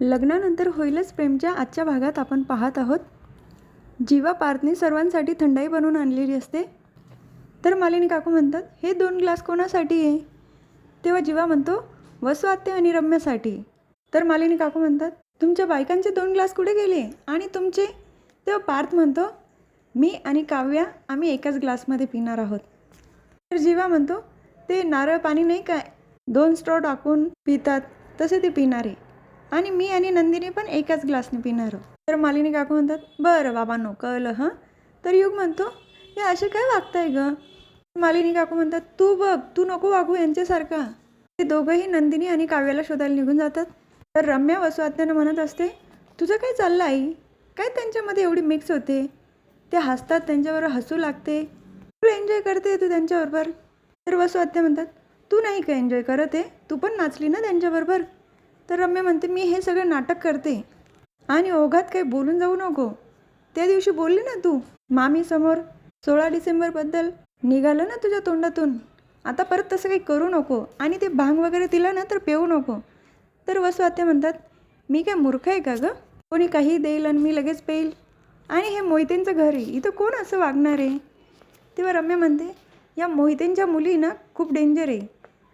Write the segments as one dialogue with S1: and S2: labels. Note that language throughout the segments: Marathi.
S1: लग्नानंतर होईलच प्रेमच्या आजच्या भागात आपण पाहत आहोत. जीवा पार्थने सर्वांसाठी थंडाई बनवून आणलेली असते. तर मालिनी काकू म्हणतात, हे 2 ग्लास कोणासाठी आहे? तेव्हा जीवा म्हणतो, वसु आत्या आणि रम्यासाठी. तर मालिनी काकू म्हणतात, तुमच्या बायकांचे 2 ग्लास कुठे गेले आणि तुमचे? तेव्हा पार्थ म्हणतो, मी आणि काव्या आम्ही एकाच ग्लासमध्ये पिणार आहोत. तर जीवा म्हणतो, ते नारळ पाणी नाही काय 2 स्ट्रॉ टाकून पितात तसे ते पिणारे, आणि मी आणि नंदिनी पण एकाच ग्लासने पिणार. तर मालिनी काकू म्हणतात, बरं बाबांनो कळलं हं. तर युग म्हणतो, हे असे काय वागताय ग? मालिनी काकू म्हणतात, तू बघ, तू नको वागू यांच्यासारखा. ते दोघंही नंदिनी आणि काव्याला शोधायला निघून जातात. तर रम्या वसु आत्यानं म्हणत असते, तुझं काय चाललं आई? काय त्यांच्यामध्ये एवढी मिक्स होते? ते हसतात, त्यांच्याबरोबर हसू लागते, फुल एन्जॉय करते तू त्यांच्याबरोबर. तर वसु आत्या म्हणतात, तू नाही का एन्जॉय करत आहे? तू पण नाचली ना त्यांच्याबरोबर. तर रम्या म्हणते, मी हे सगळं नाटक करते आणि ओघात काही बोलून जाऊ नको. त्या दिवशी बोलली ना तू मामीसमोर 16 डिसेंबरबद्दल, निघालं ना तुझ्या तोंडातून. आता परत तसं काही करू नको, आणि ते भांग वगैरे दिलं ना तर पिऊ नको. तर वसु आत्या म्हणतात, मी काय मूर्ख आहे का गं? कोणी काही देईल आणि मी लगेच पेईल? आणि हे मोहितेंचं घर आहे, इथं कोण असं वागणार आहे? तेव्हा रम्या म्हणते, या मोहितेंच्या मुली ना खूप डेंजर आहे.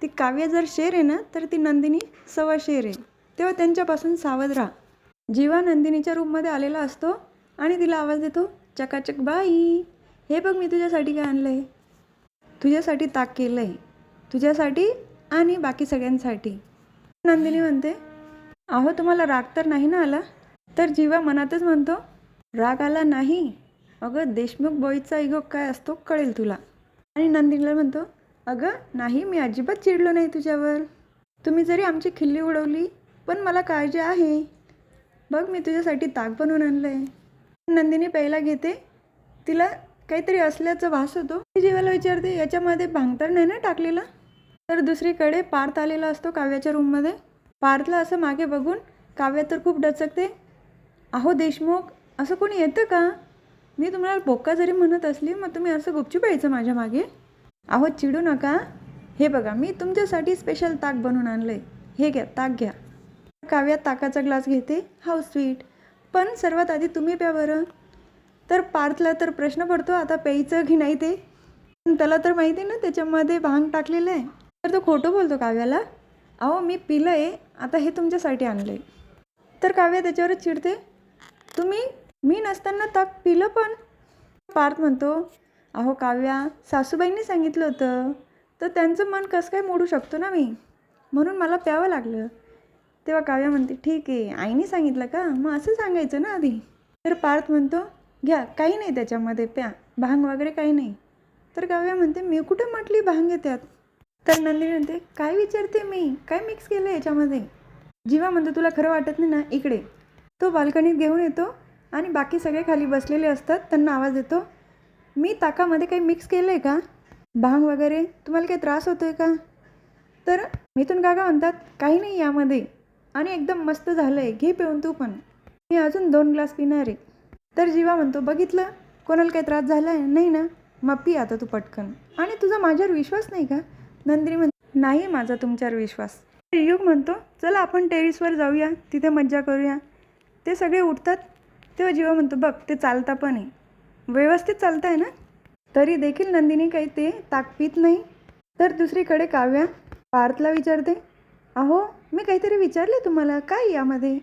S1: ती काव्य जर शेर आहे ना तर ती नंदिनी सवा शेर आहे. तेव्हा त्यांच्यापासून सावध राहा. जीवा नंदिनीच्या रूममध्ये आलेला असतो आणि तिला आवाज देतो, चकाचक बाई, हे बघ मी तुझ्यासाठी काय आणलं आहे. तुझ्यासाठी ताक केलं आहे, तुझ्यासाठी आणि बाकी सगळ्यांसाठी. नंदिनी म्हणते, अहो तुम्हाला राग तर नाही ना आला? तर जीवा मनातच म्हणतो, राग आला नाही अगं, देशमुख बॉईजचा इगो काय असतो कळेल तुला. आणि नंदिनीला म्हणतो, अगं नाही, मी अजिबात चिडलो नाही तुझ्यावर. तुम्ही जरी आमची खिल्ली उडवली पण मला काळजी आहे. बघ मी तुझ्यासाठी ताक बनवून आणलं आहे. नंदिनी प्यायला घेते, तिला काहीतरी असल्याचा भास होतो. ती जीवाला विचारते, याच्यामध्ये भांग तर नाही ना टाकलेला? तर दुसरीकडे पार्थ आलेला असतो काव्याच्या रूममध्ये. पार्थला असं मागे बघून काव्या तर खूप डचकते. अहो देशमुख, असं कोणी येतं का? मी तुम्हाला बोका जरी म्हणत असली मग तुम्ही असं गुपचूप यायचं माझ्या मागे? अहो चिडू नका, हे बघा मी तुमच्यासाठी स्पेशल ताक बनवून आणलं आहे, हे घ्या ताक घ्या. काव्या ताकाचा ग्लास घेते, हाऊ स्वीट, पण सर्वात आधी तुम्ही प्या बरं. तर पार्थला तर प्रश्न पडतो, आता प्यायचं की नाही ते. त्याला तर माहिती आहे ना त्याच्यामध्ये भांग टाकलेलं आहे. तर तो खोटं बोलतो काव्याला, अहो मी पिलं आहे, आता हे तुमच्यासाठी आणलं आहे. तर काव्या त्याच्यावरच चिडते, मी नसताना ताक पिलं पण. पार्थ म्हणतो, अहो काव्या, सासूबाईंनी सांगितलं होतं तर त्यांचं मन कसं काय मोडू शकतो ना मी, म्हणून मला प्यावं लागलं. तेव्हा काव्या म्हणते, ठीक आहे, आईने सांगितलं का, मग असं सांगायचं ना आधी. तर पार्थ म्हणतो, घ्या काही नाही त्याच्यामध्ये, प्या, भांग वगैरे काही नाही. तर काव्या म्हणते, मी कुठं म्हटली भांग आहे त्यात. तर नंदिनी म्हणते, काय विचारते मी, काय मिक्स केलं याच्यामध्ये? जीवा म्हणतो, तुला खरं वाटत नाही ना, इकडे. तो बाल्कनीत घेऊन येतो आणि बाकी सगळे खाली बसलेले असतात, त्यांना आवाज देतो, मी ताकामध्ये काही मिक्स केलं आहे का, भांग वगैरे, तुम्हाला काही त्रास होतो आहे का? तर मिथून काका म्हणतात, काही नाही यामध्ये, आणि एकदम मस्त झालं आहे, घे पिऊन तू पण, मी अजून 2 ग्लास पिणार आहे. तर जीवा म्हणतो, बघितलं, कोणाला काही त्रास झाला आहे नाही ना, मग पी आता तू पटकन. आणि तुझा माझ्यावर विश्वास नाही का? नंदिनी म्हणते, नाही माझा तुमच्यावर विश्वास. युग म्हणतो, चला आपण टेरिसवर जाऊया, तिथे मज्जा करूया. ते सगळे उठतात. तेव्हा जीवा म्हणतो, बघ ते चालता पण आहे, व्यवस्थित चालतं आहे ना. तरी देखील नंदिनी काही ते ताक पित नाही. तर दुसरीकडे काव्या पार्थला विचारते, अहो मी काहीतरी विचारले तुम्हाला, काय यामध्ये?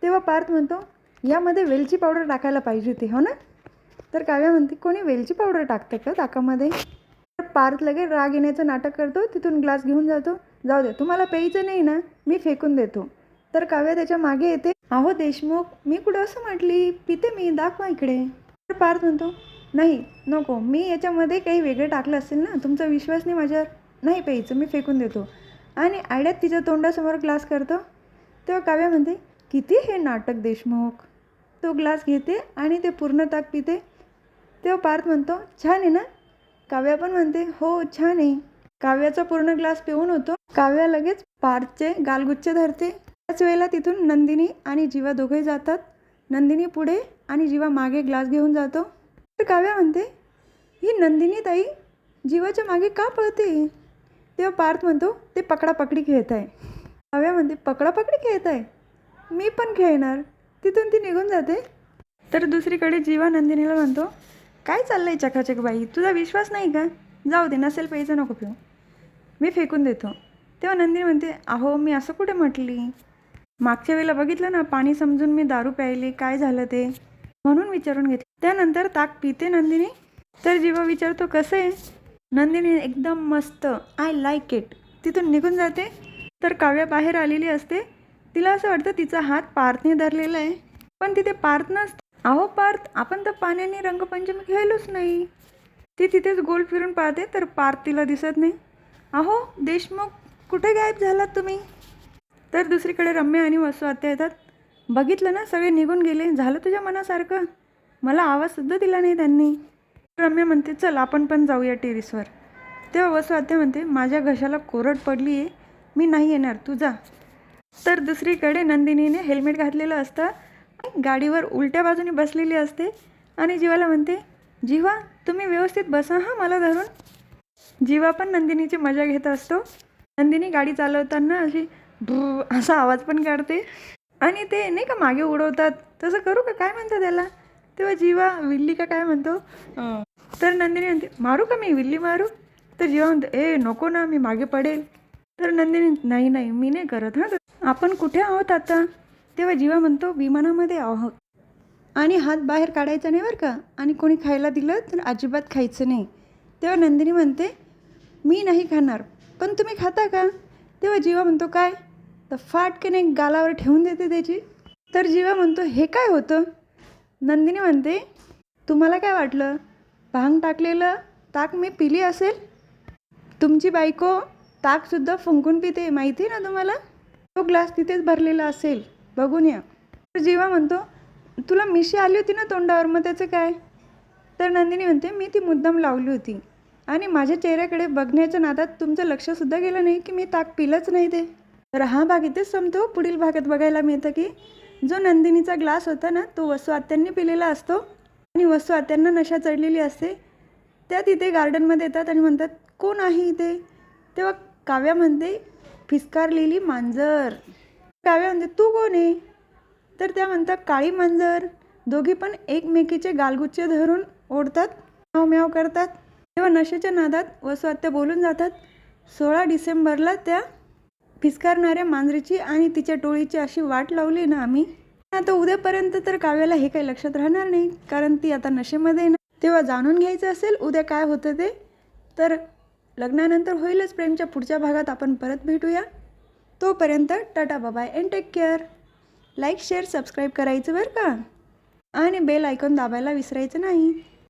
S1: तेव्हा पार्थ म्हणतो, यामध्ये वेलची पावडर टाकायला पाहिजे होती हो ना. तर काव्या म्हणते, कोणी वेलची पावडर टाकतं का ताकामध्ये? तर पार्थ लगेच राग येण्याचं नाटक करतो, तिथून ग्लास घेऊन जातो, जाऊ दे, तुम्हाला प्यायचं नाही ना, मी फेकून देतो. तर काव्या त्याच्या मागे येते, अहो देशमुख, मी कुठं असं म्हटली, पिते मी, दाखवा इकडे. तर पार्थ म्हणतो, नाही नको, मी याच्यामध्ये काही वेगळं टाकलं असेल ना, तुमचा विश्वास नाही माझ्यावर, नाही प्यायचं, मी फेकून देतो. आणि आयड्यात तिच्या तोंडासमोर ग्लास करतो. तेव्हा काव्या म्हणते, किती हे नाटक देशमुख. तो ग्लास घेते आणि ते पूर्ण ताक पिते. तेव्हा पार्थ म्हणतो, छान आहे ना. काव्या पण म्हणते, हो छान आहे. काव्याचा पूर्ण ग्लास पिऊन होतो. काव्या लगेच पार्थचे गालगुच्छ धरते. त्याच वेळेला तिथून नंदिनी आणि जीवा दोघेही जातात. नंदिनी पुढे आणि जीवा मागे ग्लास घेऊन जातो. तर काव्या म्हणते, ही नंदिनी ताई जीवाच्या मागे का पळते? तेव्हा पार्थ म्हणतो, ते पकडापकडी खेळत आहे. काव्या म्हणते, पकडापकडी खेळत आहे? मी पण खेळणार. तिथून ती निघून जाते. तर दुसरीकडे जीवा नंदिनीला म्हणतो, काय चाललंय चकाचक बाई, तुझा विश्वास नाही का? जाऊ दे, नसेल प्यायचं नको पिऊ, मी फेकून देतो. तेव्हा नंदिनी म्हणते, अहो मी असं कुठे म्हटली, मागच्या वेळेला बघितलं ना, पाणी समजून मी दारू प्यायली, काय झालं ते म्हणून विचारून घेतलं. त्यानंतर ताक पिते नंदिनी. तर जीवा विचारतो कसं आहे. नंदिनी एकदम मस्त, आय लाईक इट, तिथून निघून जाते. तर काव्या बाहेर आलेली असते. तिला असं वाटतं तिचा हात पार्थने धरलेला आहे, पण तिथे पार्थ नसतं. अहो पार्थ, आपण तर पाण्याने रंगपंचमी खेळलोच नाही. ती तिथेच गोल फिरून पाहते तर पार्थ तिला दिसत नाही. अहो देशमुख, कुठे गायब झालात तुम्ही? तर दुसरीकडे रम्या आणि वसू आत्या येतात. बघितलं ना, सगळे निघून गेले, झालं तुझ्या मनासारखं, मला आवाजसुद्धा दिला नाही त्यांनी. रम्या म्हणते, चल आपण पण जाऊया टेरिसवर. तेव्हा वसू आत्या म्हणते, माझ्या घशाला कोरड पडली आहे, मी नाही येणार, तू जा. तर दुसरीकडे नंदिनीने हेल्मेट घातलेलं असतं, गाडीवर उलट्या बाजूने बसलेली असते आणि जीवाला म्हणते, जीवा तुम्ही व्यवस्थित बसा हां मला धरून. जीवा पण नंदिनीची मजा घेत असतो. नंदिनी गाडी चालवताना अशी असा आवाज पण काढते आणि ते नाही का मागे उडवतात, तसं करू का, काय म्हणतात त्याला? तेव्हा जीवा विल्ली का काय म्हणतो. तर नंदिनी म्हणते, मारू का मी, विल्ली मारू? तर जीवा म्हणतो, ए नको ना, मी मागे पडेल. तर नंदिनी, नाही नाही मी नाही करत हां. आपण कुठे आहोत आता? तेव्हा जीवा म्हणतो, विमानामध्ये आहोत आणि हात बाहेर काढायचा नाही बरं का, आणि कोणी खायला दिलं तर अजिबात खायचं नाही. तेव्हा नंदिनी म्हणते, मी नाही खाणार, पण तुम्ही खाता का? तेव्हा जीवा म्हणतो, काय? तर फाटकन एक गालावर ठेवून देते त्याची. तर जीवा म्हणतो, हे काय होतं? नंदिनी म्हणते, तुम्हाला काय वाटलं, भांग टाकलेलं ताक मी पिली असेल? तुमची बायको ताकसुद्धा फुंकून पिते, माहिती आहे ना तुम्हाला? तो ग्लास तिथेच भरलेला असेल, बघून या. तर जीवा म्हणतो, तुला मिशी आली होती ना तोंडावर, मग त्याचं काय? तर नंदिनी म्हणते, मी ती मुद्दाम लावली होती आणि माझ्या चेहऱ्याकडे बघण्याच्या नादात तुमचं लक्षसुद्धा गेलं नाही की मी ताक पिलंच नाही ते. तर हा भाग इथेच संपतो. पुढील भागात बघायला मिळतं की जो नंदिनीचा ग्लास होता ना, तो वसू आत्यांनी पिलेला असतो आणि वसू आत्यांना नशा चढलेली असते. त्या तिथे गार्डनमध्ये येतात आणि म्हणतात, कोण आहे इथे? तेव्हा काव्या म्हणते, फिस्कारलेली मांजर. काव्या म्हणते, तू कोण आहे? तर त्या म्हणतात, काळी मांजर. दोघी पण एकमेकीचे गालगुच्चे धरून ओढतात, म्याव म्याव करतात. तेव्हा नशेच्या नादात वसू आत्या बोलून जातात, 16 डिसेंबरला त्या फिस्कारणाऱ्या मांजरीची आणि तिच्या टोळीची अशी वाट लावली ना आम्ही. आता उद्यापर्यंत तर काव्याला हे काही लक्षात राहणार नाही, कारण ती आता नशेमध्ये ना. तेव्हा जाणून घ्यायचं असेल उद्या काय होतं ते, तर लग्नानंतर होईलच प्रेमच्या पुढच्या भागात आपण परत भेटूया. तोपर्यंत tata bye and take care. Like share subscribe करायचं बरं का, आणि बेल आयकॉन दाबायला विसरायचं नाही.